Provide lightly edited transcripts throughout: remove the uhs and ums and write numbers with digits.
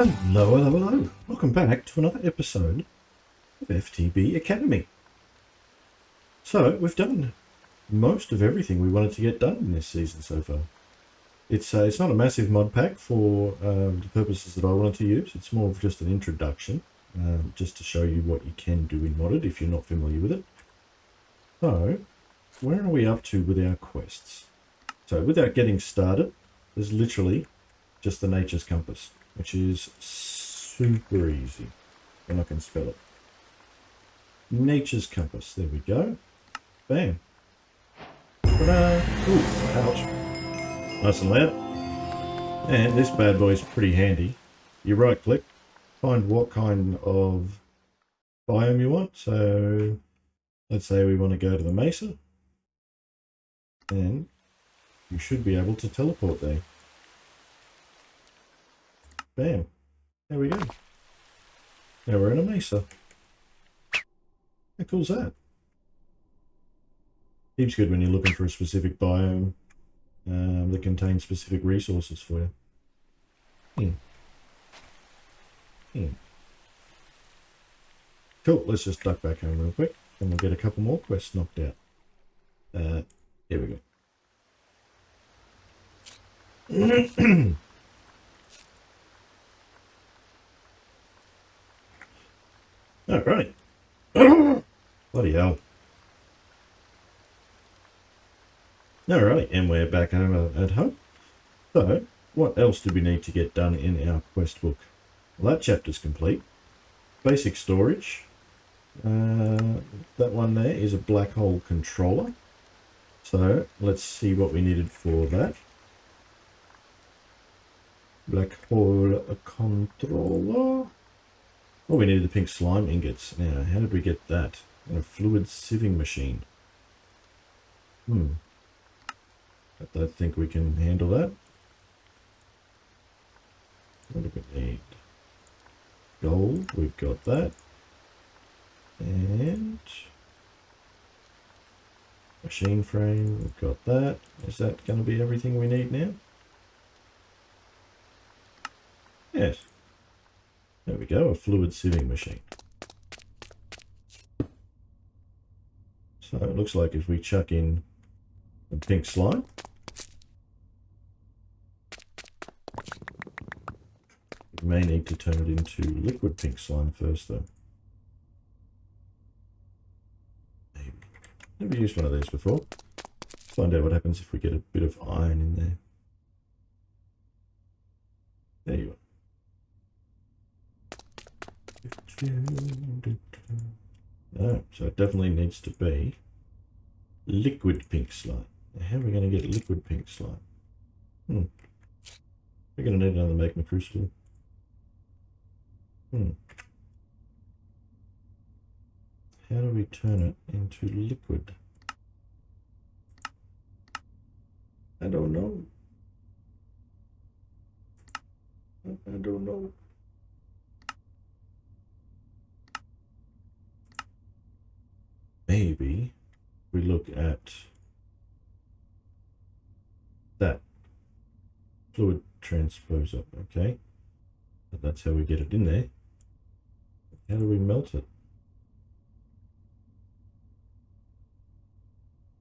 Hello, hello, hello. Welcome back to another episode of FTB Academy. So, we've done most of everything we wanted to get done in this season so far. It's not a massive mod pack for the purposes that I wanted to use. It's more of just an introduction, just to show you what you can do in modded if you're not familiar with it. So, where are we up to with our quests? So, without getting started, there's literally just the Nature's Compass, which is super easy when I can spell it. Nature's Compass, there we go. Bam. Ta-da! Ooh, ouch. Nice and loud. And this bad boy is pretty handy. You right click, find what kind of biome you want. So let's say we want to go to the mesa. And you should be able to teleport there. Bam. There we go. Now we're in a mesa. How cool's that? Heaps good when you're looking for a specific biome that contains specific resources for you. Cool, let's just duck back home real quick and we'll get a couple more quests knocked out. Here we go. Alright. Bloody hell. Alright, and we're back home at home. So, what else do we need to get done in our quest book? Well, that chapter's complete. Basic storage. That one there is a black hole controller. So, let's see what we needed for that. Black hole controller. Oh, we needed the pink slime ingots. Now, how did we get that? In a fluid sieving machine. I don't think we can handle that. What do we need? Gold, we've got that. And machine frame, we've got that. Is that going to be everything we need now? Yes. There we go, a fluid sieving machine. So it looks like if we chuck in the pink slime, we may need to turn it into liquid pink slime first though. Maybe. Never used one of these before. Find out what happens if we get a bit of iron in there. There you are. No, so it definitely needs to be liquid pink slime. Now, how are we going to get liquid pink slime? We're going to need another magma crucible. How do we turn it into liquid? I don't know. I don't know. Maybe we look at that fluid transposer, okay? But that's how we get it in there. How do we melt it?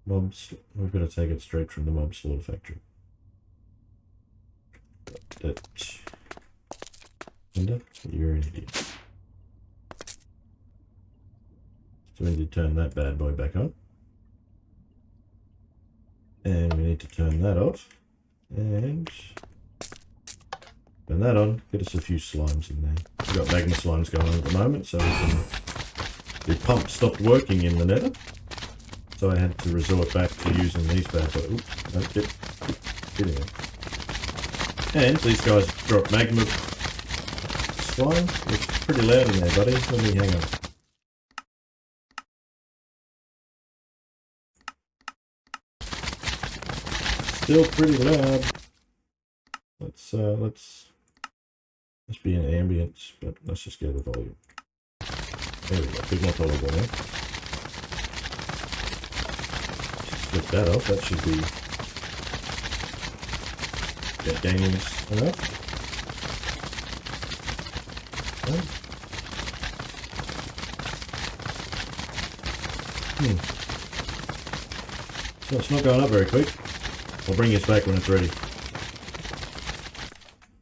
We've got to take it straight from the mob slaughter factory. Linda, you're an idiot. So we need to turn that bad boy back on. And we need to turn that off. And turn that on. Get us a few slimes in there. We've got magma slimes going on at the moment, so the pump stopped working in the nether. So I had to resort back to using these bad boys. Oops, no, get in there. And these guys drop magma slime. It's pretty loud in there, buddy. Let me hang on. Still pretty loud. Let's be in ambience, but let's just go to the volume. There we go, big more tolerable now. Flip that off, that should be gaining us enough. Okay. So it's not going up very quick. I'll bring this back when it's ready.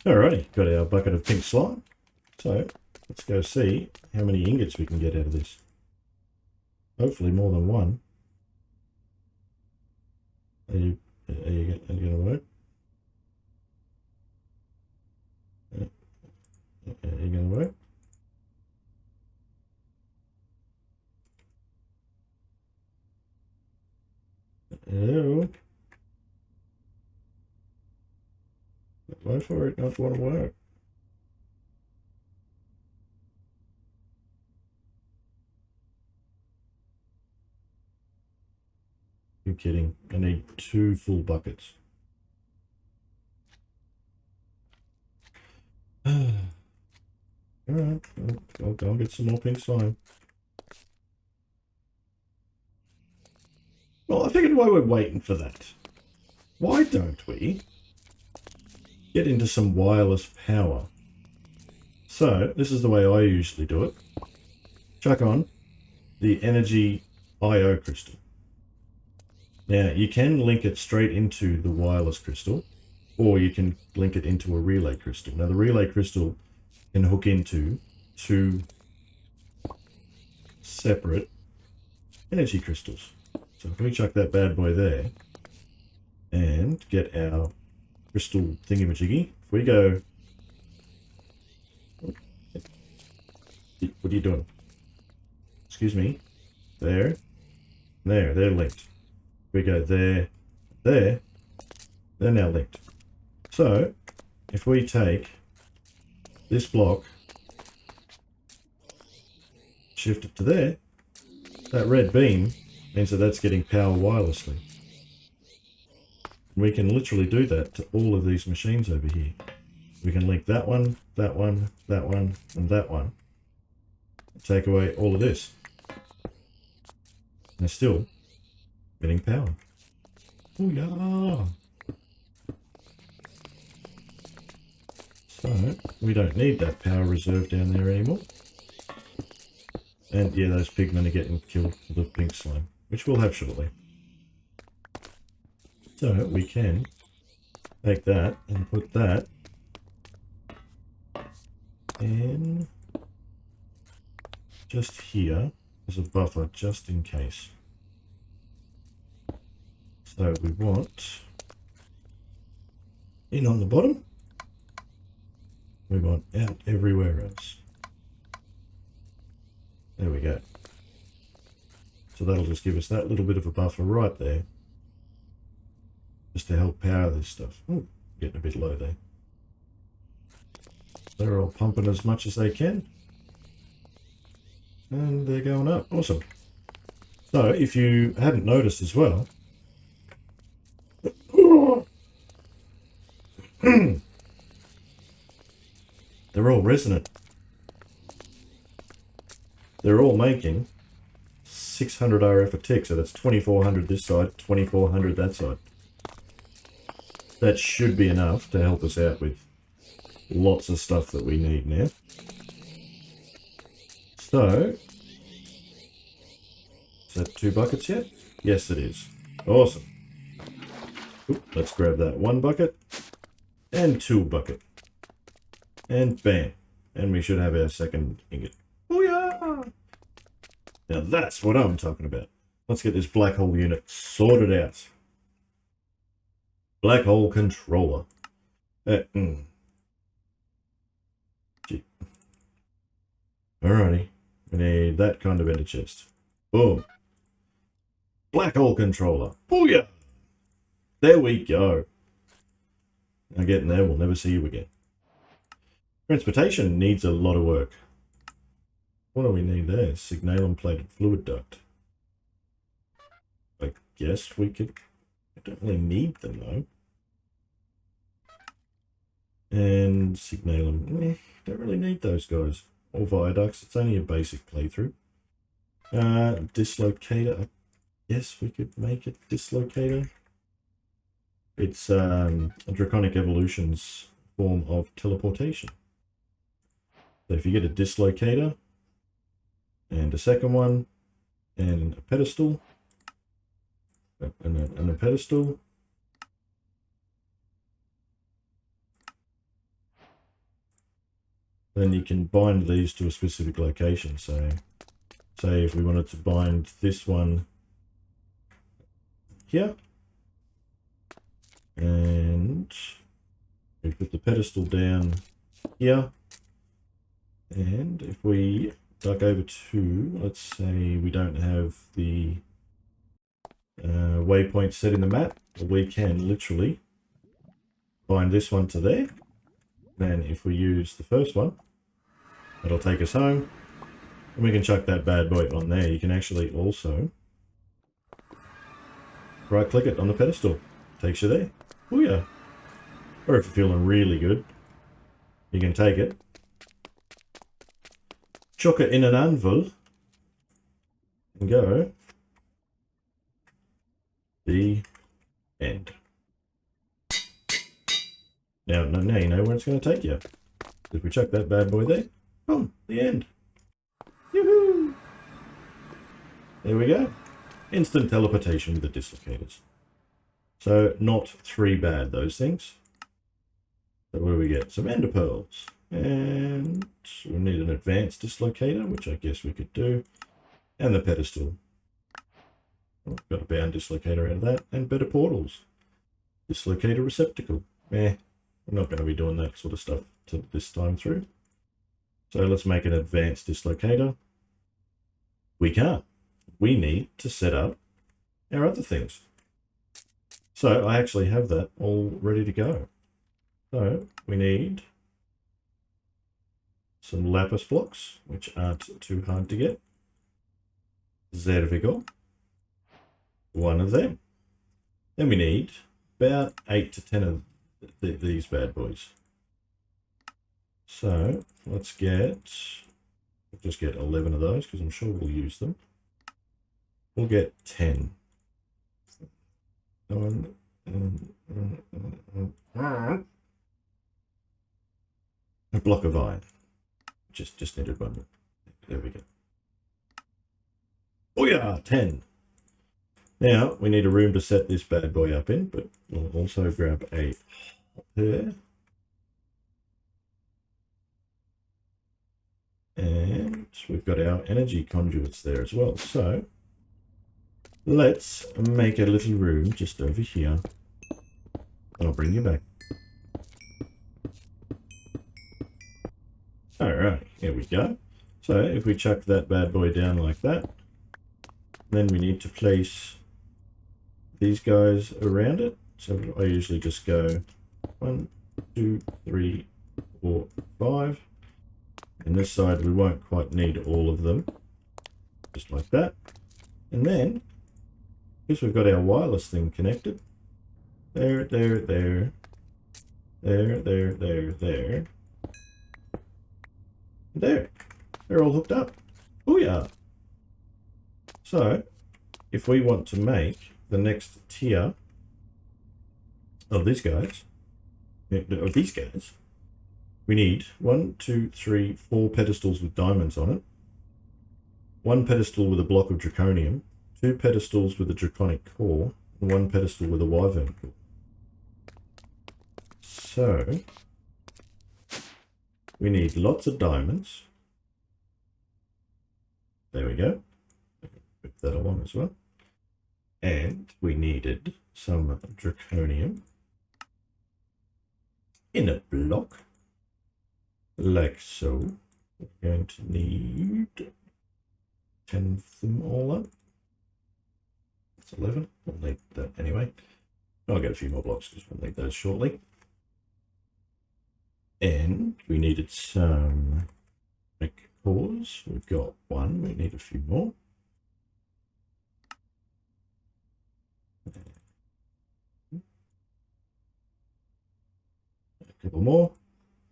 Alrighty, got our bucket of pink slime. So let's go see how many ingots we can get out of this. Hopefully more than one. Are you going to work? Are you going to work? Hello? Why for it not want to work? You're kidding. I need 2 full buckets. Alright, I'll go and get some more pink slime. Well, I figured while we're waiting for that, why don't we get into some wireless power? So, this is the way I usually do it. Chuck on the energy IO crystal. Now, you can link it straight into the wireless crystal, or you can link it into a relay crystal. Now, the relay crystal can hook into 2 separate energy crystals. So if we chuck that bad boy there and get our crystal thingamajiggy, if we go... What are you doing? Excuse me. There. There, they're linked. We go there, there, they're now linked. So, if we take this block, shift it to there, that red beam means that that's getting power wirelessly. We can literally do that to all of these machines over here. We can link that one, that one, that one, and that one. Take away all of this. And they're still getting power. Oh yeah. So we don't need that power reserve down there anymore. And yeah, those pigmen are getting killed for the pink slime, which we'll have shortly. So we can take that and put that in just here as a buffer, just in case. So we want in on the bottom, we want out everywhere else. There we go. So that'll just give us that little bit of a buffer right there, just to help power this stuff. Ooh, getting a bit low there. They're all pumping as much as they can. And they're going up. Awesome. So if you hadn't noticed as well, they're all resonant. They're all making 600 RF a tick, so that's 2400 this side, 2400 that side. That should be enough to help us out with lots of stuff that we need now. So, is that 2 buckets yet? Yes, it is. Awesome. Oop, let's grab that 1 bucket and 2 bucket. And bam. And we should have our second ingot. Oh yeah! Now that's what I'm talking about. Let's get this black hole unit sorted out. Black hole controller. Gee. Alrighty. We need that kind of ender chest. Boom. Black hole controller. Booyah! There we go. Now getting there, we'll never see you again. Transportation needs a lot of work. What do we need there? Signalum plated fluid duct. I guess we could... I don't really need them though. And signalum. Don't really need those guys. Or viaducts. It's only a basic playthrough. Dislocator. Yes, we could make it dislocator. It's a Draconic Evolution's form of teleportation. So if you get a dislocator and a second one and a pedestal and a pedestal, then you can bind these to a specific location. So say if we wanted to bind this one here, and we put the pedestal down here, and if we duck over to, let's say we don't have the waypoint set in the map, we can literally bind this one to there. Then if we use the first one, it'll take us home, and we can chuck that bad boy on there. You can actually also right click it on the pedestal, takes you there. Oh yeah. Or if you're feeling really good, you can take it, chuck it in an anvil, and go the end. Now you know where it's going to take you. If we chuck that bad boy there, boom, the end. Yoo-hoo! There we go. Instant teleportation with the dislocators. So not 3 bad, those things. So what do we get? Some ender pearls. And we need an advanced dislocator, which I guess we could do. And the pedestal. Got a bound dislocator out of that. And better portals. Dislocator receptacle. I'm not going to be doing that sort of stuff this time through. So let's make an advanced dislocator. We can't. We need to set up our other things. So I actually have that all ready to go. So we need some lapis blocks, which aren't too hard to get. There we go. One of them. Then we need about 8 to 10 of these bad boys. So let's just get 11 of those because I'm sure we'll use them. We'll get 10. A block of iron. Just needed one. There we go. Oh yeah, 10. Now we need a room to set this bad boy up in, but we'll also grab a hopper. And we've got our energy conduits there as well. So let's make a little room just over here. I'll bring you back. Alright, here we go. So if we chuck that bad boy down like that, then we need to place these guys around it. So I usually just go 1, 2, 3, 4, 5. And this side we won't quite need all of them. Just like that. And then, because we've got our wireless thing connected, there, there, there, there, there, there, there. There. They're all hooked up. Booyah! So, if we want to make the next tier of these guys, we need 1, 2, 3, 4 pedestals with diamonds on it, 1 pedestal with a block of draconium, 2 pedestals with a draconic core, and 1 pedestal with a wyvern core. So we need lots of diamonds. There we go. Put that along as well. And we needed some draconium in a block, like so. We're going to need 10 of them all up. That's 11. We'll need that anyway. I'll get a few more blocks because we'll need those shortly. And we needed some cores. We've got 1. We need a few more. A couple more.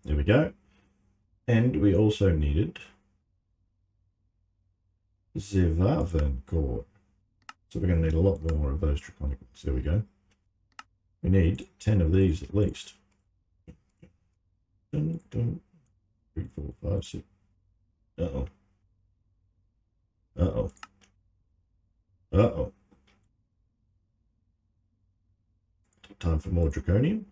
There we go. And we also needed the wyvern core. So we're going to need a lot more of those draconic ones. There we go. We need 10 of these at least. Dun, dun, 3, 4, 5, 6. Uh-oh. Uh-oh. Uh-oh. Time for more Draconium.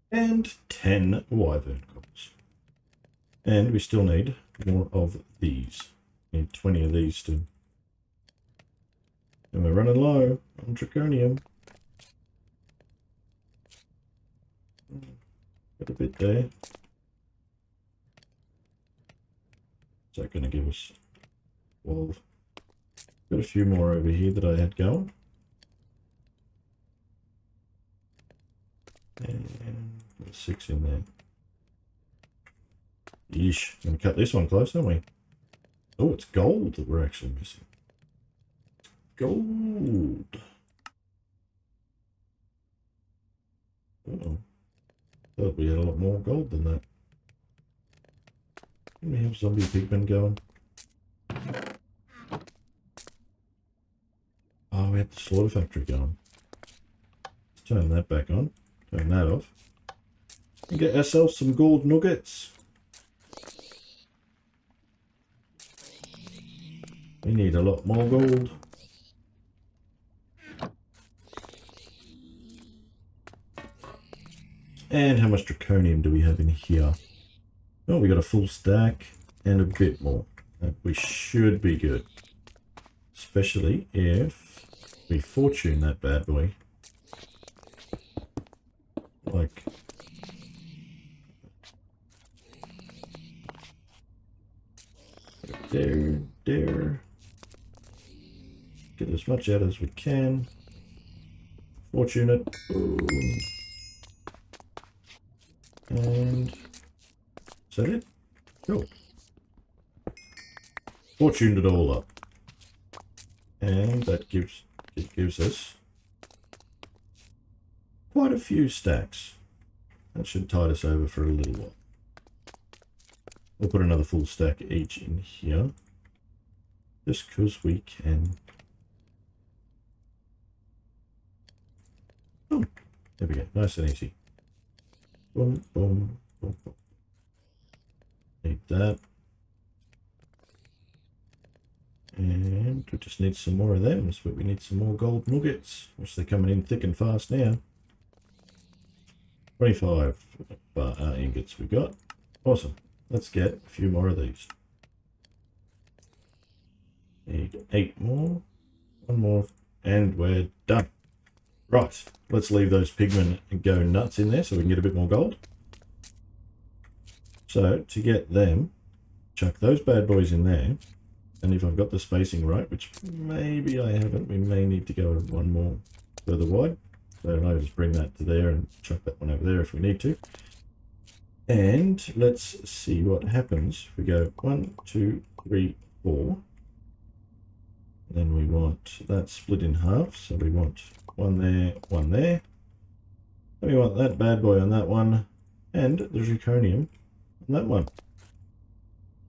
And 10 wyvern coals. And we still need more of these. Need 20 of these too. And we're running low on Draconium. Got a bit there. Is that going to give us 12? Got a few more over here that I had going. And 6 in there. Yeesh. Gonna cut this one close, aren't we? Oh, it's gold that we're actually missing. Gold. Uh-oh. Thought we had a lot more gold than that. We have zombie pigmen going. Oh, we have the slaughter factory going. Let's turn that back on. Turn that off. And get ourselves some gold nuggets. We need a lot more gold. And how much Draconium do we have in here? Oh, we got a full stack and a bit more. We should be good. Especially if we fortune that bad boy. Like... there. Get as much out as we can. Fortune it. Boom. And... is that it? Cool. Fortuned it all up. And that gives us quite a few stacks. That should tide us over for a little while. We'll put another full stack each in here. Just because we can. Oh, there we go. Nice and easy. Boom, boom, boom, boom. Need that. And we just need some more of them, but we need some more gold nuggets, which they're coming in thick and fast now. 25 ingots we got. Awesome. Let's get a few more of these. Need 8 more. 1 more. And we're done. Right. Let's leave those pigmen and go nuts in there so we can get a bit more gold. So, to get them, chuck those bad boys in there. And if I've got the spacing right, which maybe I haven't, we may need to go 1 more further wide. So I'll just bring that to there and chuck that one over there if we need to. And let's see what happens. We go 1, 2, 3, 4. Then we want that split in half. So we want 1 there, 1 there. Then we want that bad boy on that one. And the Draconium on that one.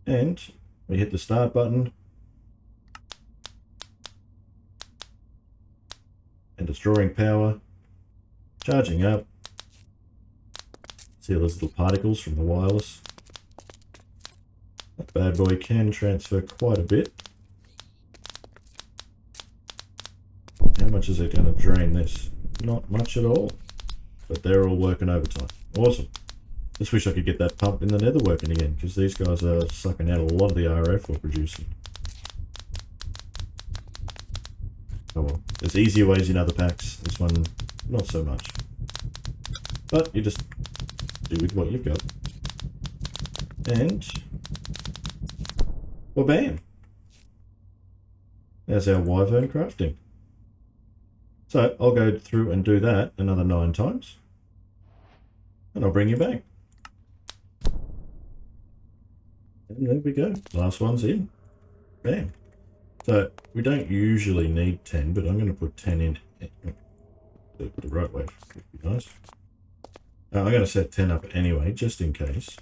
And we hit the start button. And it's drawing power. Charging up. See all those little particles from the wireless. That bad boy can transfer quite a bit. How much is it going to drain this? Not much at all. But they're all working overtime. Awesome. Just wish I could get that pump in the nether working again, because these guys are sucking out a lot of the RF we're producing. Oh well. There's easier ways in other packs. This one, not so much. But you just do with what you've got. And well, bam! There's our wyvern crafting. So I'll go through and do that another 9 times. And I'll bring you back. And there we go. Last one's in. Bam. So we don't usually need 10, but I'm going to put 10 in the right way. Would be nice. I'm going to set 10 up anyway, just in case.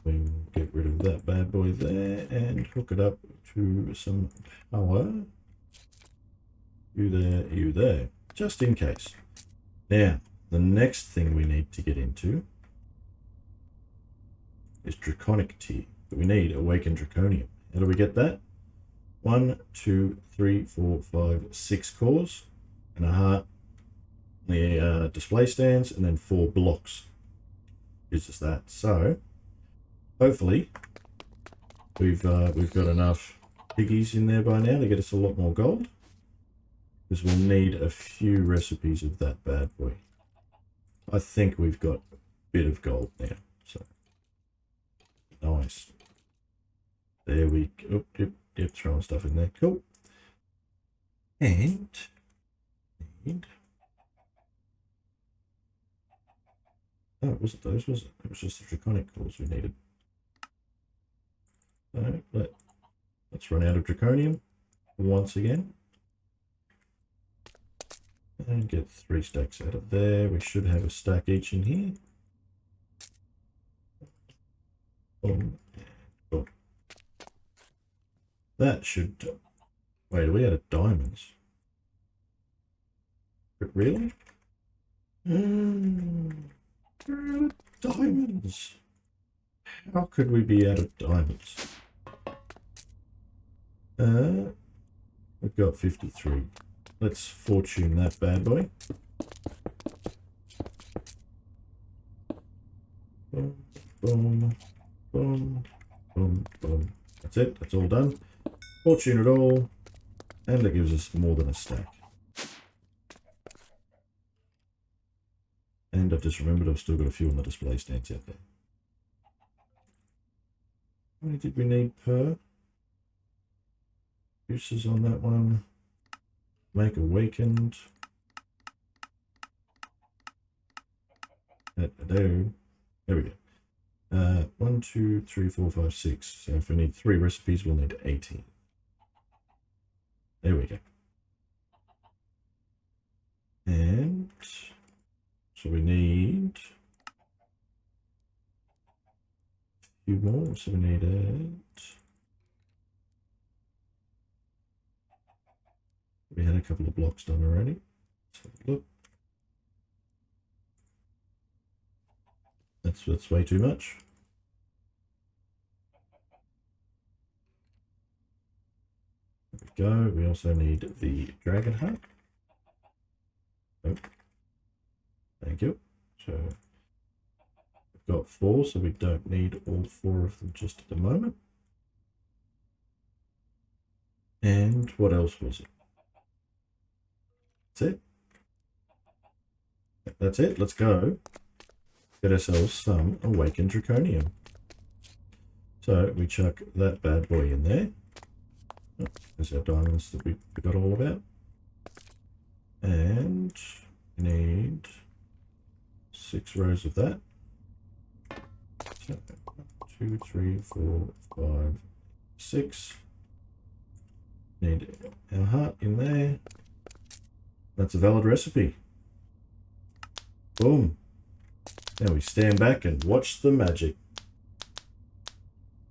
We can get rid of that bad boy there and hook it up to some power. You there, just in case. Now, the next thing we need to get into is Draconic tier, but we need Awakened Draconium. How do we get that? 1, 2, 3, 4, 5, 6 cores and a heart, the display stands, and then 4 blocks. It's just that. So hopefully we've got enough piggies in there by now to get us a lot more gold, because we'll need a few recipes of that bad boy. I think we've got a bit of gold now, so nice. There we go. Yep, throwing stuff in there. Cool. And oh, it wasn't those, was it? It was just the Draconic cores we needed. So let's run out of Draconium once again. And get 3 stacks out of there. We should have a stack each in here. Boom. Boom. That should... Wait, are we out of diamonds? But really? We're out of diamonds. How could we be out of diamonds? We've got 53. Let's fortune that bad boy. Boom, boom, boom, boom, boom. That's it. That's all done. Fortune it all. And that gives us more than a stack. And I've just remembered I've still got a few on the display stands out there. How many did we need per? Uses on that one. Make awakened. There we go. 1, 2, 3, 4, 5, 6. So if we need 3 recipes, we'll need 18. There we go. And so we need a few more. So we need 8. We had a couple of blocks done already. Let's have a look. That's way too much. There we go. We also need the dragon heart. Oh, thank you. So we've got 4, so we don't need all 4 of them just at the moment. And what else was it? That's it. That's it. Let's go get ourselves some Awakened Draconium. So we chuck that bad boy in there. Oh, there's our diamonds that we forgot all about. And we need 6 rows of that. So 2, 3, 4, 5, 6. Need our heart in there. That's a valid recipe. Boom. Now we stand back and watch the magic.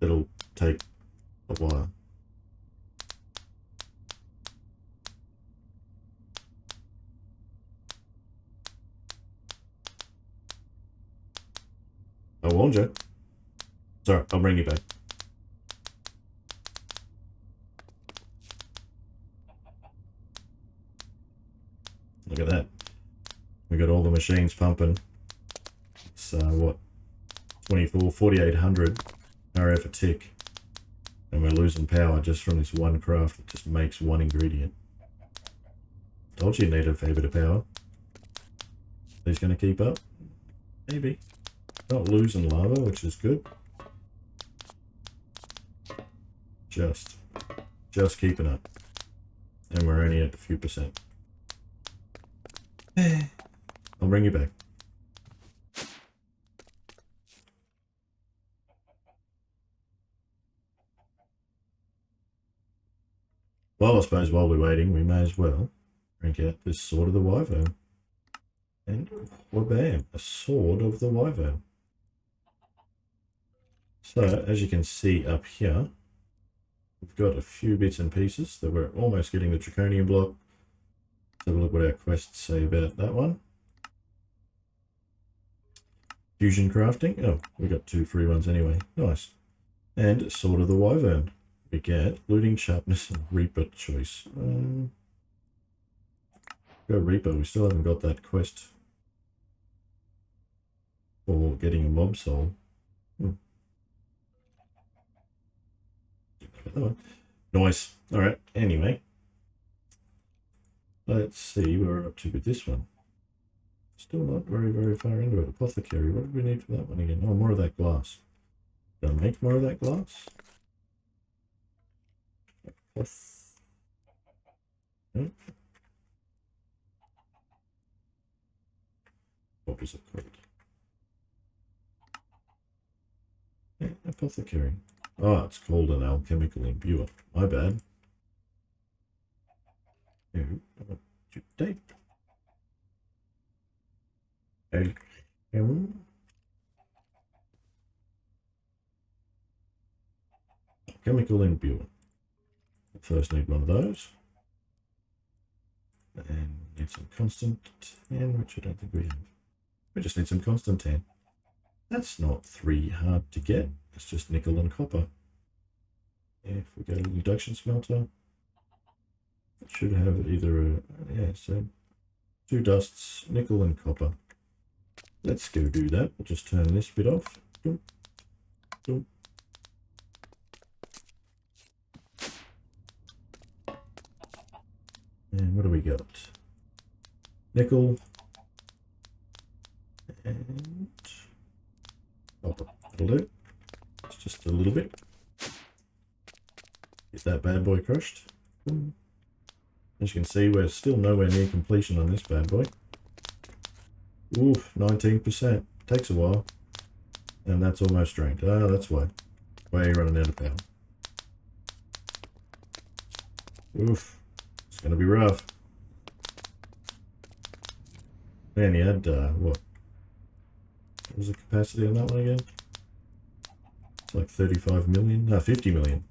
it'll take a while. I warned you. Sorry, I'll bring you back. Look at that. We got all the machines pumping. It's what? 4,800 RF a tick. And we're losing power just from this one craft that just makes one ingredient. Told you need a fair bit of power. He's going to keep up? Maybe. Not losing lava, which is good. Just keeping up. And we're only at a few percent. I'll bring you back. Well, I suppose while we're waiting, we may as well drink out this Sword of the Wyvern. And wha-bam, a Sword of the Wyvern. So, as you can see up here, we've got a few bits and pieces that we're almost getting the Draconic block. Let's have a look what our quests say about that one. Fusion crafting. Oh, we got 2 free ones anyway. Nice. And Sword of the Wyvern. We get looting, sharpness, and Reaper choice. Go Reaper. We still haven't got that quest for getting a mob soul. Nice. Alright, anyway. Let's see where we're up to with this one. Still not very far into it. Apothecary. What do we need for that one again? Oh, more of that glass. Did I make more of that glass? Nope. What was it called? Yeah, apothecary. Oh, it's called an alchemical imbuer. My bad. Tape. Alchemical imbuer. First need one of those. And need some constant tan, which I don't think we have. We just need some constant tan. That's not 3 hard to get. It's just nickel and copper. If we go to the induction smelter, it should have either a, yeah, so 2 dusts, nickel and copper. Let's go do that. We'll just turn this bit off. Doop, doop. And what do we got? Nickel and copper. That'll do. It's just a little bit. Get that bad boy crushed. As you can see, we're still nowhere near completion on this bad boy. Oof, 19%. Takes a while. And that's almost drained. Ah, that's why. Way running out of power. Oof. It's going to be rough. Man, he had, what was the capacity on that one again? It's like 35 million? No, 50 million.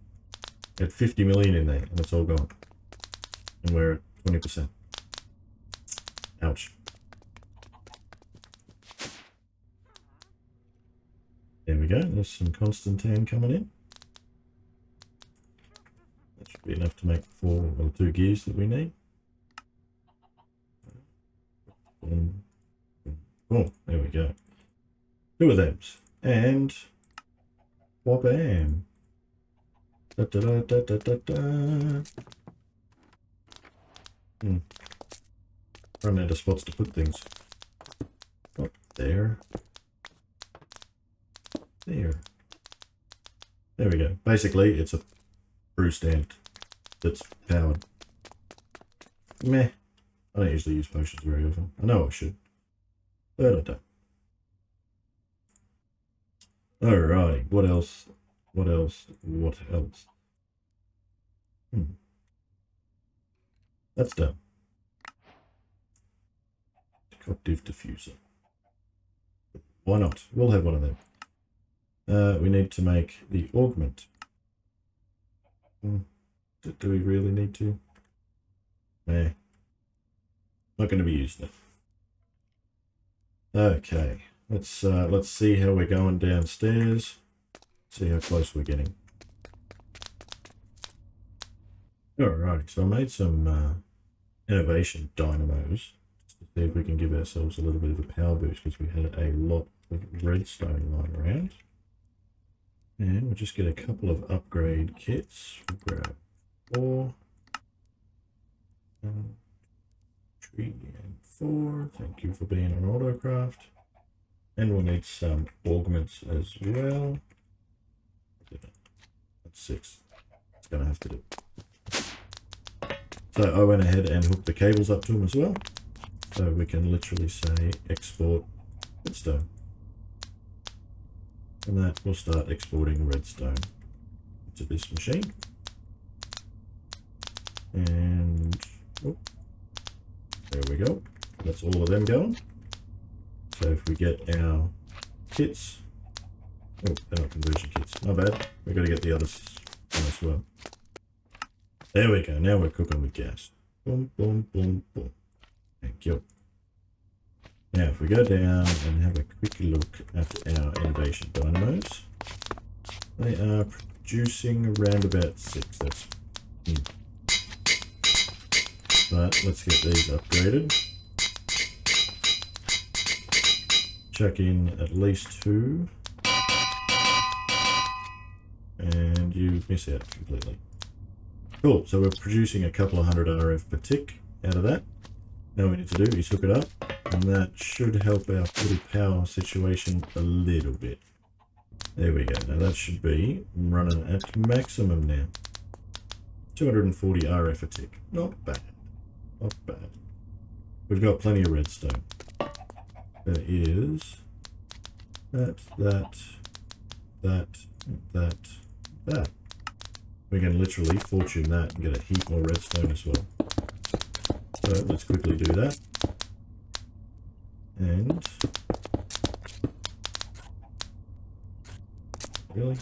He had 50 million in there, and it's all gone. And we're at 20%. Ouch. There we go. There's some constant tan coming in. That should be enough to make 4 or 2 gears that we need. Oh, there we go. 2 of them. And wha-bam. Da, da, da, da, da, da, da. Run out of spots to put things. Up there. There. There we go. Basically, it's a brew stand that's powered. Meh. I don't usually use potions very often. I know I should, but I don't. Alrighty. What else? What else? What else? That's done. Decorative diffuser. Why not? We'll have one of them. We need to make the augment. Do we really need to? Nah. Not going to be using it. Okay. Let's see how we're going downstairs. See how close we're getting. Alright, so I made some innovation dynamos just to see if we can give ourselves a little bit of a power boost, because we had a lot of redstone lying around. And we'll just get a couple of upgrade kits. We'll grab 4. 3 and 4. Thank you for being on autocraft. And we'll need some augments as well. That's 6. It's going to have to do. So I went ahead and hooked the cables up to them as well. So we can literally say export redstone. And that will start exporting redstone into this machine. And oh, there we go. That's all of them going. So if we get our kits, oh, they're not conversion kits, my bad. We've got to get the others as well. There we go. Now we're cooking with gas. Boom, boom, boom, boom. Thank you. Now if we go down and have a quick look at our innovation dynamos, they are producing around about 6. That's but let's get these upgraded. Chuck in at least 2. And you miss out completely. Cool, so we're producing a couple of 100 RF per tick out of that. Now what we need to do is hook it up, and that should help our little power situation a little bit. There we go. Now that should be running at maximum now. 240 RF a tick. Not bad. Not bad. We've got plenty of redstone. There is that. We can literally fortune that and get a heap more redstone as well. So let's quickly do that. And really?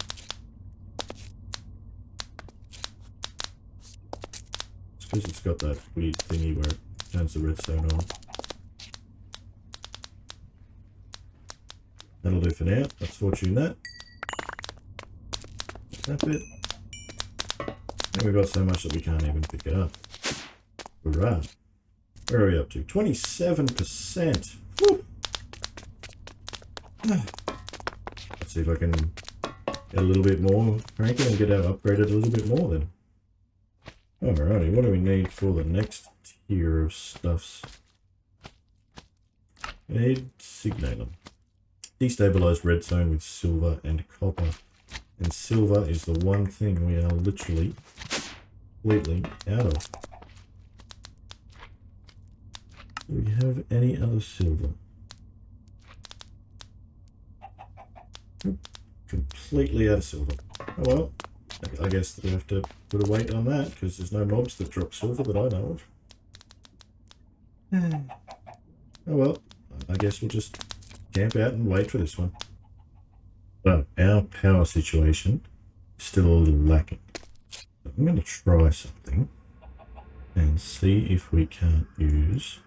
It's because it's got that weird thingy where it turns the redstone on. That'll do for now. Let's fortune that. That bit. And we've got so much that we can't even pick it up. Hurrah. Where are we up to? 27%. Woo. Let's see if I can get a little bit more cranking and get our upgraded a little bit more then. Alrighty, what do we need for the next tier of stuffs? We need signalum. Destabilized redstone with silver and copper. And silver is the one thing we are literally completely out of. Do we have any other silver? Completely out of silver. Oh well, I guess we have to put a weight on that because there's no mobs that drop silver that I know of. Oh well, I guess we'll just camp out and wait for this one. So our power situation is still a little lacking. So I'm going to try something and see if we can't use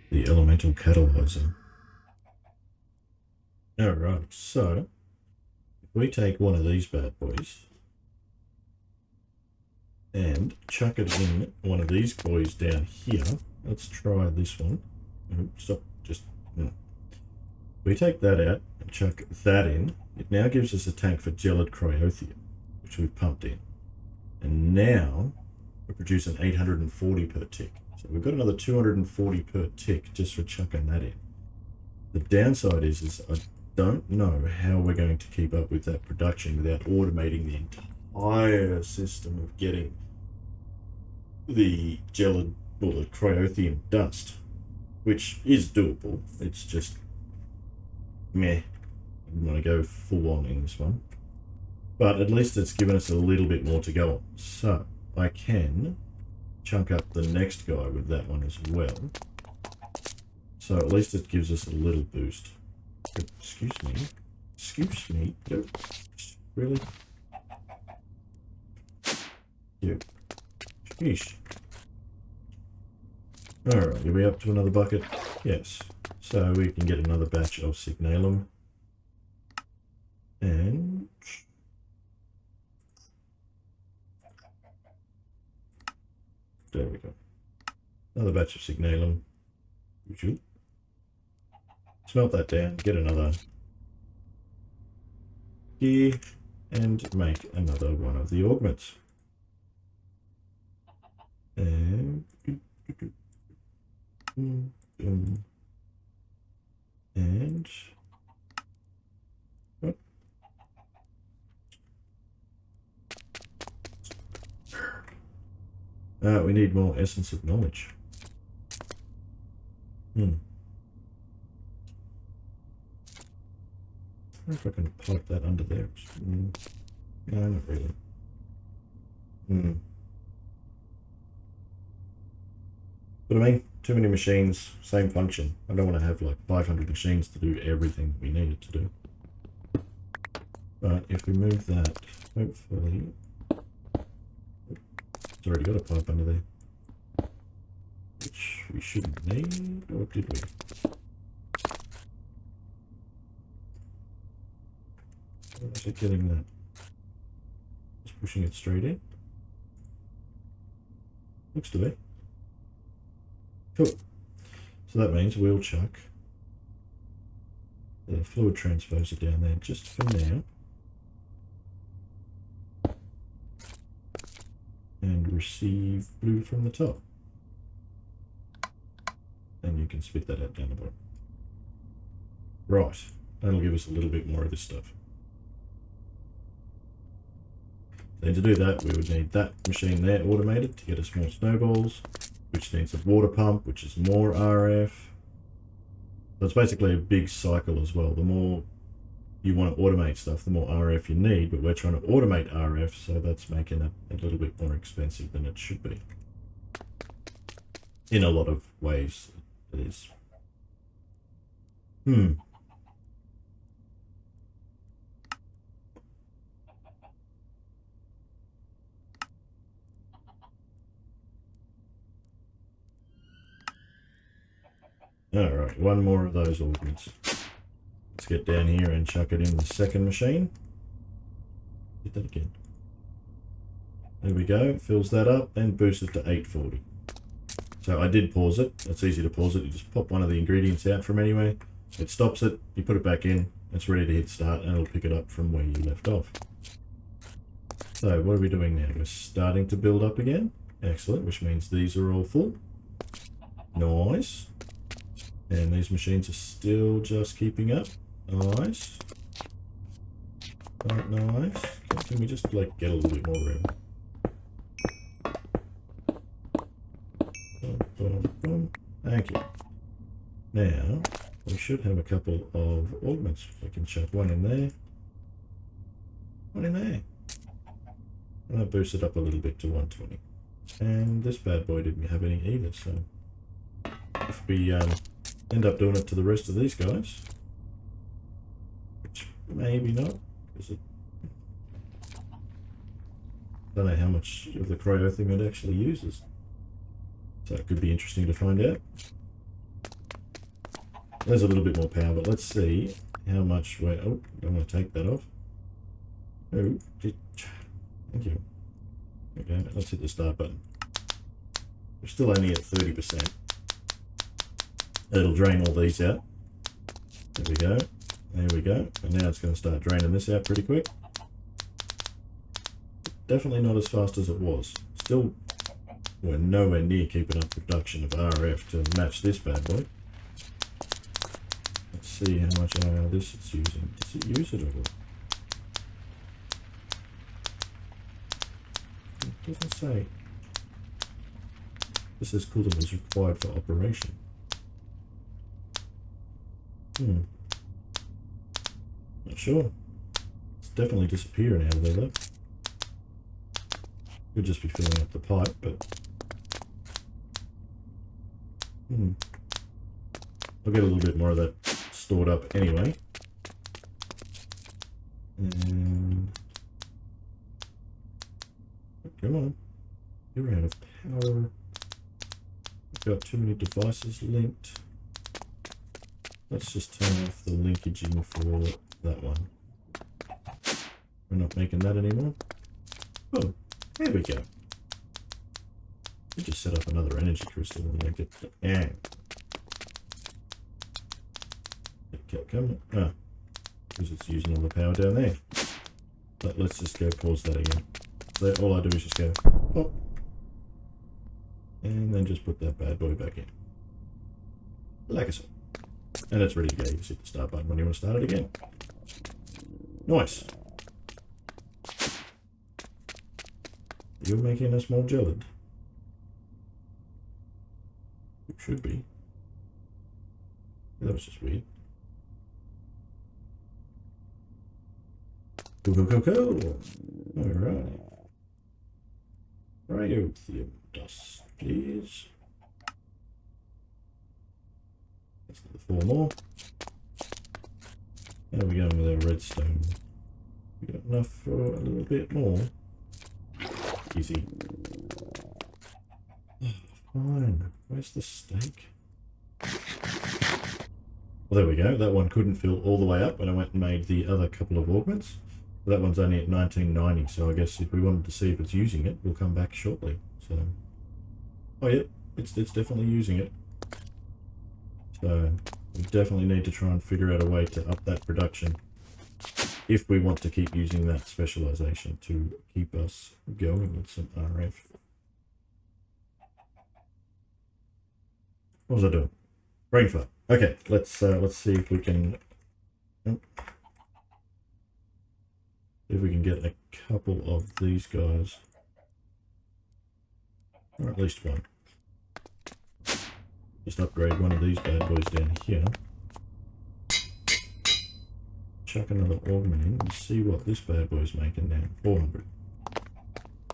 the elemental catalyzer. Alright, so if we take one of these bad boys and chuck it in one of these boys down here, let's try this one. Stop, just we take that out and chuck that in. It now gives us a tank for gelid cryothium, which we've pumped in. And now we're producing 840 per tick. So we've got another 240 per tick just for chucking that in. The downside is I don't know how we're going to keep up with that production without automating the entire system of getting the gelid or the cryothium dust, which is doable. It's just meh. I'm going to go full on in this one. But at least it's given us a little bit more to go on. So I can chunk up the next guy with that one as well. So at least it gives us a little boost. Excuse me. Excuse me. Yep. Really? Yep. Sheesh. Alright, are we up to another bucket? Yes. So we can get another batch of signalum. And there we go. Another batch of signalum. Usual. Smelt that down, get another gear, and make another one of the augments. And we need more essence of knowledge. I wonder if I can pipe that under there. No, not really. But I mean, too many machines, same function. I don't want to have like 500 machines to do everything we need it to do. But if we move that, hopefully... It's already got a pipe under there. Which we shouldn't need, or did we? How is it getting that? Just pushing it straight in. Looks to be. Cool. So that means we'll chuck the fluid transposer down there just for now. And receive blue from the top. And you can spit that out down the bottom. Right. That'll give us a little bit more of this stuff. Then to do that, we would need that machine there automated to get us more snowballs, which needs a water pump, which is more RF. So it's basically a big cycle as well. The more you want to automate stuff, the more RF you need, but we're trying to automate RF, so that's making it a little bit more expensive than it should be. In a lot of ways, it is. Alright, one more of those augments. Let's get down here and chuck it in the second machine. Hit that again. There we go, fills that up and boosts it to 840. So I did pause it. It's easy to pause it. You just pop one of the ingredients out from anywhere. It stops it, you put it back in, it's ready to hit start, and it'll pick it up from where you left off. So what are we doing now? We're starting to build up again. Excellent, which means these are all full. Nice. And these machines are still just keeping up. Nice. Right, nice. Can we just like get a little bit more room? Boom, boom, boom. Thank you. Now we should have a couple of augments. We can chuck one in there. One in there. And I'll boost it up a little bit to 120. And this bad boy didn't have any either, so if we end up doing it to the rest of these guys, which maybe not, because it don't know how much of the cryo thing it actually uses, so it could be interesting to find out. There's a little bit more power, but let's see how much we're... Oh, I'm going to take that off. Oh, thank you. Okay, let's hit the start button. We're still only at 30%. It'll drain all these out. There we go. There we go. And now it's going to start draining this out pretty quick. Definitely not as fast as it was. Still, we're nowhere near keeping up production of RF to match this bad boy. Let's see how much this it's using. Does it use it at all? It doesn't say. This says coolant is required for operation. Not sure. It's definitely disappearing out of there though. Could just be filling up the pipe, but I'll get a little bit more of that stored up anyway. And come on, you're out of power. We've got too many devices linked. Let's just turn off the linkaging for that one. We're not making that anymore. Oh, there we go. We just set up another energy crystal and make it. Yeah. It kept coming. Ah, because it's using all the power down there. But let's just go pause that again. So all I do is just go pop. And then just put that bad boy back in. Like so. And it's ready to go. You just hit the start button when you want to start it again. Nice. You're making us more gelid. It should be. That was just weird. Cool. Alright. Rhyothium dust, please. That's the 4 more. How are we going with our redstone? We got enough for a little bit more. Easy. Oh, fine. Where's the steak? Well, there we go. That one couldn't fill all the way up when I went and made the other couple of augments. That one's only at 1990, so I guess if we wanted to see if it's using it, we'll come back shortly. So, oh yeah, it's definitely using it. So we definitely need to try and figure out a way to up that production if we want to keep using that specialization to keep us going with some RF. What was I doing? Brain fart. Okay, let's see if we can. If we can get a couple of these guys, or at least one. Just upgrade one of these bad boys down here. Chuck another augment in and see what this bad boy's making now. 400.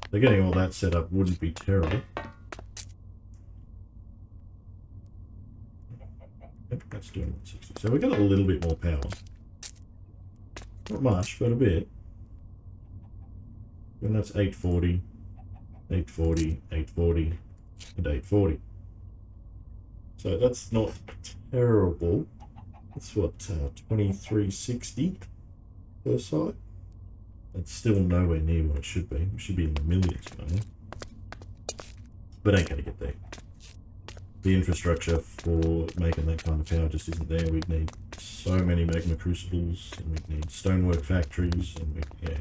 So getting all that set up wouldn't be terrible. Yep, that's doing 160. So we got a little bit more power. Not much, but a bit. And that's 840, 840, 840, and 840. So that's not terrible. That's what, 2360 per site. That's still nowhere near what it should be. We should be in the millions, money. But ain't gonna get there. The infrastructure for making that kind of power just isn't there. We'd need so many magma crucibles, and we'd need stonework factories, and yeah.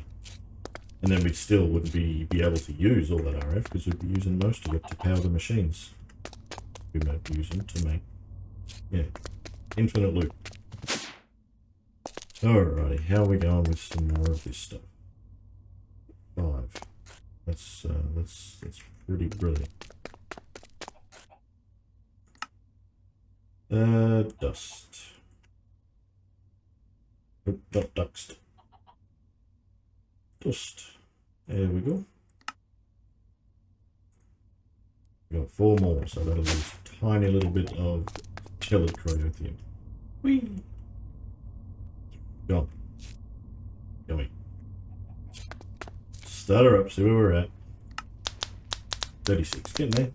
And then we still wouldn't be able to use all that RF because we'd be using most of it to power the machines. We might use them to make, yeah, infinite loop. Alrighty, how are we going with some more of this stuff? 5. That's pretty brilliant. Dust. Oh, not dust. Dust. There we go. We got 4 more, so that'll lose a tiny little bit of gelid cryothium. Whee! Gone. Yummy. Start her up, see where we're at. 36, getting there.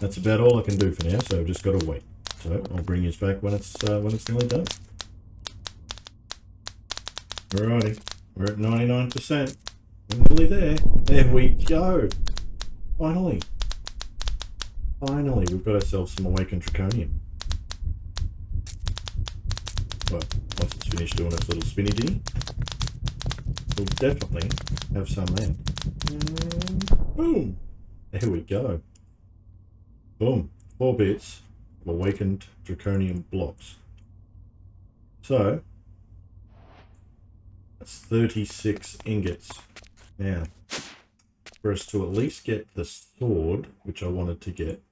That's about all I can do for now, so I've just got to wait. So I'll bring you back when it's nearly done. Alrighty, we're at 99%. We're nearly there. There we go. Finally. Finally, we've got ourselves some awakened draconium. Well, once it's finished doing its little spinny ding, we'll definitely have some there. And boom! There we go. Boom. 4 bits of awakened draconium blocks. So, that's 36 ingots. Now, for us to at least get the sword, which I wanted to get,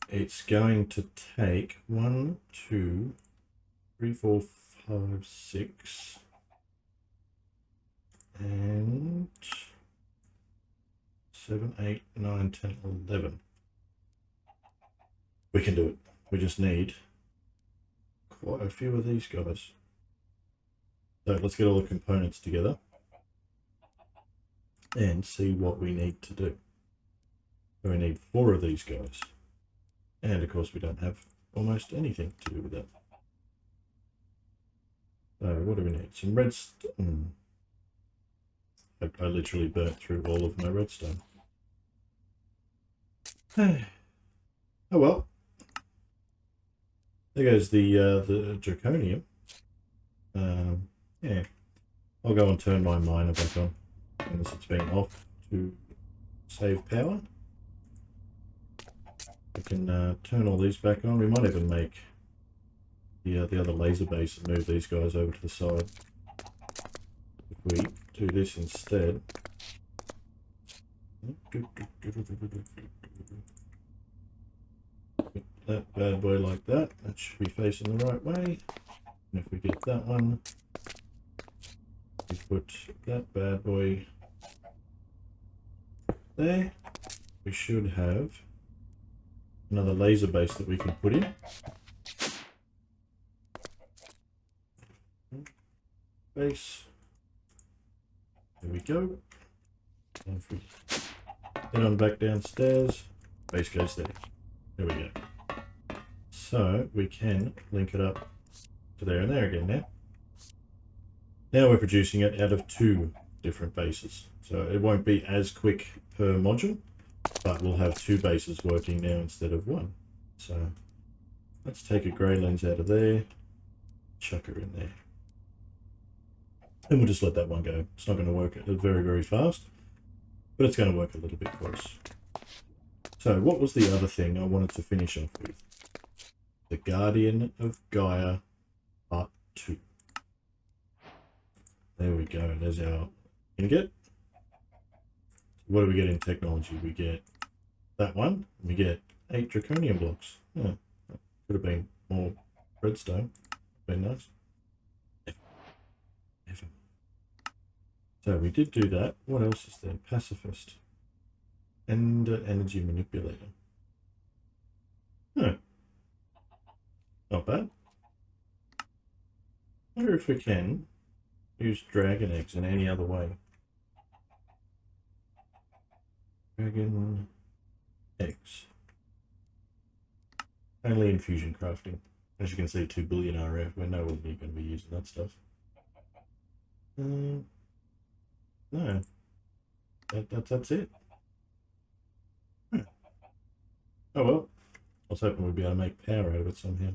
it's going to take 1, 2, 3, 4, 5, 6, and 7, 8, 9, 10, 11. We can do it. We just need quite a few of these guys. So let's get all the components together and see what we need to do. So we need 4 of these guys. And of course we don't have almost anything to do with that. So what do we need? Some redstone. I literally burnt through all of my redstone. Oh well. There goes the Draconium. Yeah. I'll go and turn my miner back on unless it's been off to save power. We can turn all these back on. We might even make the other laser base and move these guys over to the side. If we do this instead. That bad boy like that. That should be facing the right way. And if we get that one, we put that bad boy there. We should have another laser base that we can put in. Base. There we go. And if we head on back downstairs, base goes there. There we go. So we can link it up to there and there again now. Now we're producing it out of 2 different bases. So it won't be as quick per module, but we'll have 2 bases working now instead of 1. So let's take a grey lens out of there, chuck her in there. And we'll just let that one go. It's not going to work very, very fast, but it's going to work a little bit for us. So what was the other thing I wanted to finish off with? The Guardian of Gaia Part 2. There we go. There's our ingot. What do we get in technology? We get that one. We get 8 draconium blocks. Yeah, could have been more redstone. Been nice. Never. So we did do that. What else is there? Pacifist and energy manipulator. Huh. Not bad. I wonder if we can use dragon eggs in any other way. Dragon eggs. Only in fusion crafting. As you can see, 2 billion RF. We're nowhere near going to be using that stuff. No. That's it. Huh. Oh well. I was hoping we'd be able to make power out of it somehow.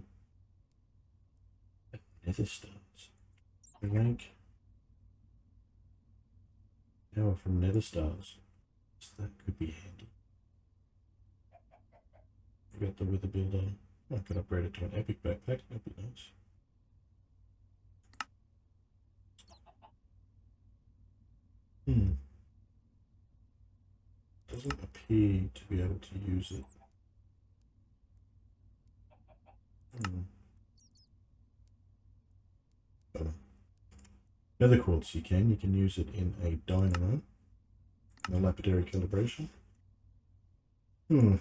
Nether stars. We make power from nether stars. So that could be handy. We got the wither builder. I could upgrade it to an epic backpack. That'd be nice. Doesn't appear to be able to use it. Nether quartz you can use it in a dynamo. In a lapidary calibration. We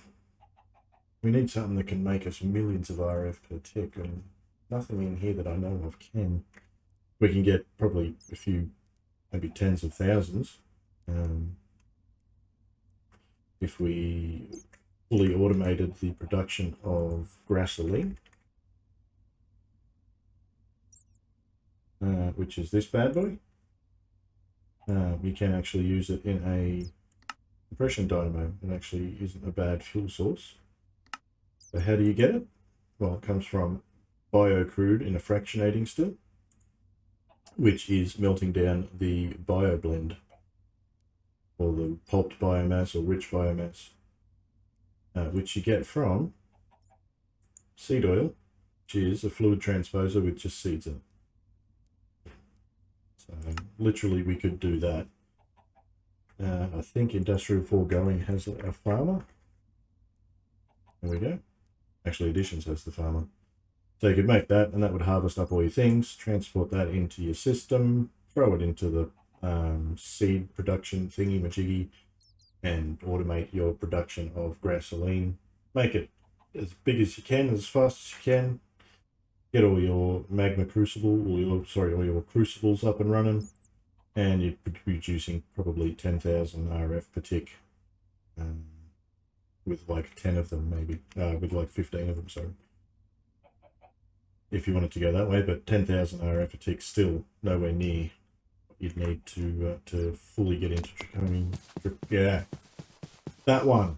need something that can make us millions of RF per tick, and nothing in here that I know of can. We can get probably a few, maybe tens of thousands, if we fully automated the production of gasoline, which is this bad boy. We can actually use it in a compression dynamo. It actually isn't a bad fuel source. So how do you get it? Well, it comes from bio-crude in a fractionating still, which is melting down the bio blend, or the pulped biomass or rich biomass, which you get from seed oil, which is a fluid transposer with just seeds in it. So literally we could do that. I think Industrial Foregoing has a farmer. There we go. Actually, Additions has the farmer. So you could make that, and that would harvest up all your things, transport that into your system, throw it into the seed production thingy-majiggy, and automate your production of gasoline. Make it as big as you can, as fast as you can, get all your magma crucible, all your crucibles up and running, and you're producing probably 10,000 RF per tick, with like 10 of them maybe, with like 15 of them, sorry. If you wanted to go that way, but 10,000 RF per tick still nowhere near what you'd need to fully get into Draconic. Yeah, that one.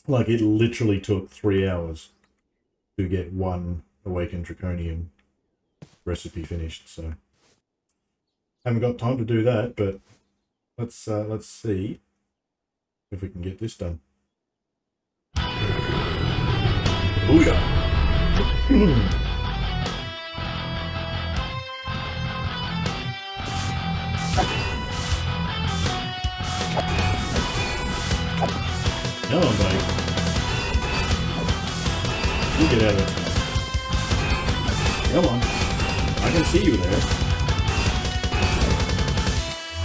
Like, it literally took 3 hours to get one Awakened Draconium recipe finished, so haven't got time to do that, but let's see if we can get this done. Booyah! Come on, buddy. You get out of it. Come on. I can see you there.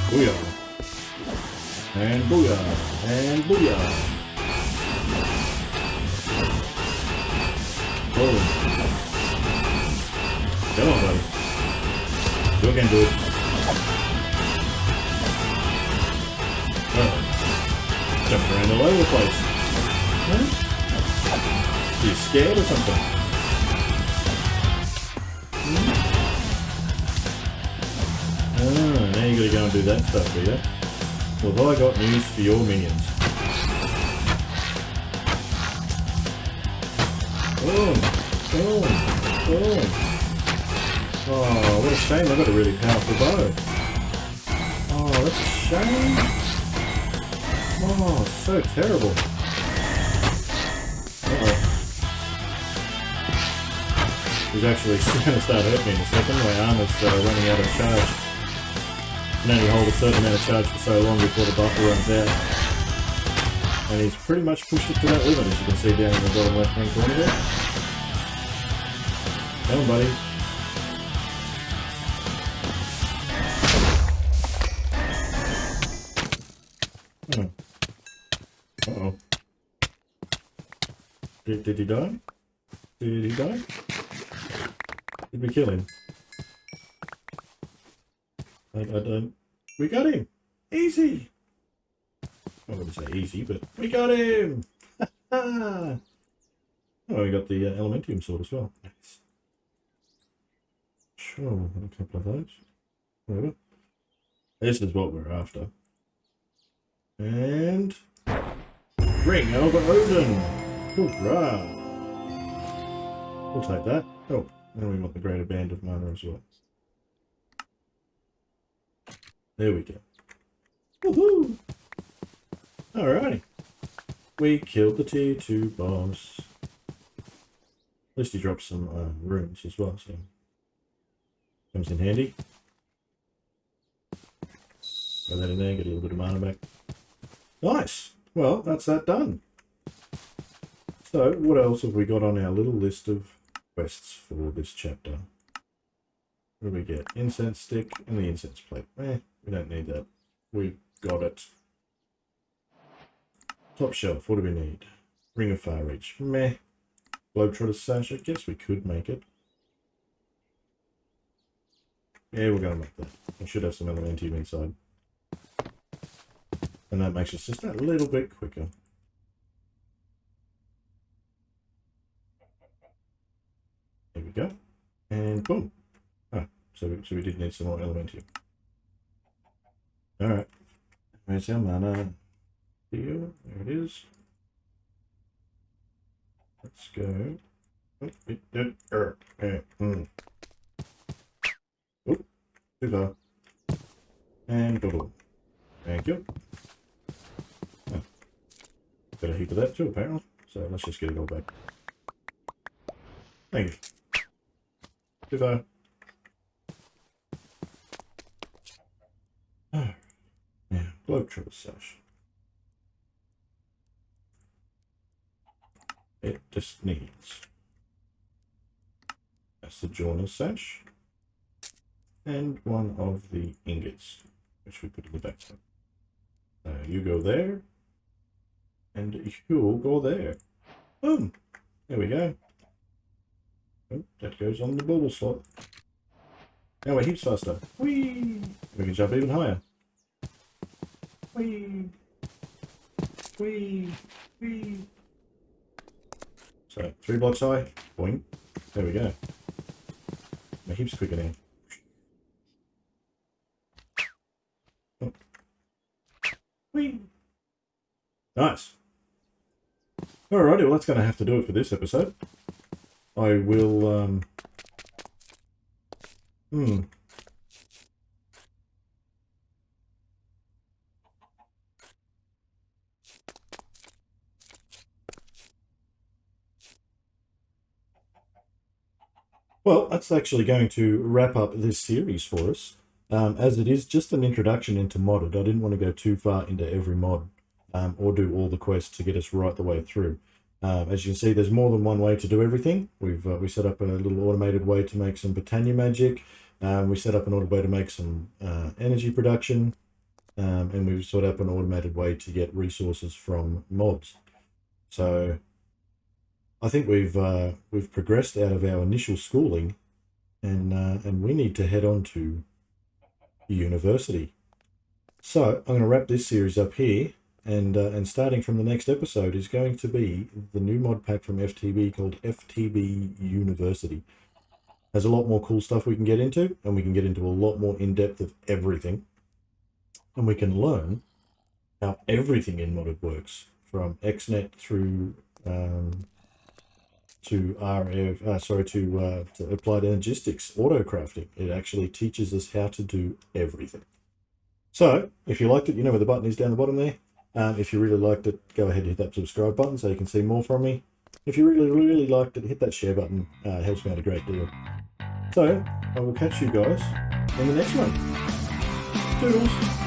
Booyah. And booyah. And booyah. Boom. Come on, buddy. You can do it. Oh. Jumping around all over the place. Huh? You scared or something? Ah, now you gotta go and do that stuff, do you? Well, have I got news for your minions? Boom! Boom! Boom! Oh, what a shame, I've got a really powerful bow. Oh, that's a shame. Oh, so terrible. Uh-oh. He's actually going to start hurting me in a second. My armor's running out of charge. Can only hold a certain amount of charge for so long before the buffer runs out. And he's pretty much pushed it to that limit, as you can see down in the bottom left hand corner there. Come on, buddy. Oh. Uh-oh. Did he die? Did he die? Did we kill him? I don't... We got him! Easy! I wouldn't say easy, but we got him! Oh, we got the Elementium sword as well. Nice. Sure, we'll have a couple of those. Whatever. This is what we're after. And... Ring over Odin! Hoorah! We'll take that. Oh, and we want the Greater Band of Mana as well. There we go. Woohoo! Alrighty. We killed the tier 2 boss. At least he dropped some runes as well, so comes in handy. Throw that in there, get a little bit of mana back. Nice! Well, that's that done. So, what else have we got on our little list of quests for this chapter? What do we get? Incense stick and the incense plate. We don't need that. We've got it. Top shelf, what do we need? Ring of Far Reach. Meh. Globetrotter sash, I guess we could make it. Yeah, we're going to make that. We should have some Elementium inside. And that makes us just a little bit quicker. There we go. And boom. Ah, so we did need some more Elementium. Alright. Where's our mana? Here, there it is. Let's go. Oh, too far. And bubble. Thank you. Oh, got a heap of that too, apparently. So let's just get it all back. Thank you. Too far. Oh, yeah, Globetrotter sash. It just needs a Sojourner sash and one of the ingots, which we put in the backpack. You go there, and you'll go there. Boom! There we go. Oh, that goes on the bubble slot. Now we're heaps faster. Whee! We can jump even higher. Whee! Whee! Whee! So, 3 blocks high. Boing. There we go. We're heaps quicker now. Oh. Whee! Nice. Alrighty, well that's going to have to do it for this episode. I will, Well, that's actually going to wrap up this series for us. As it is just an introduction into modded, I didn't want to go too far into every mod or do all the quests to get us right the way through. As you can see, there's more than one way to do everything. We set up a little automated way to make some Britannia magic. We set up an automated way to make some energy production. And we've set up an automated way to get resources from mobs. So I think we've progressed out of our initial schooling, and we need to head on to university. So I'm going to wrap this series up here, and starting from the next episode is going to be the new mod pack from FTB called FTB University. There's a lot more cool stuff we can get into, and we can get into a lot more in depth of everything, and we can learn how everything in modded works, from XNet through to applied energistics, auto crafting. It actually teaches us how to do everything. So if you liked it, you know where the button is down the bottom there. If you really liked it, go ahead and hit that subscribe button so you can see more from me. If you really liked it, hit that share button. It helps me out a great deal. So I will catch you guys in the next one. Toodles.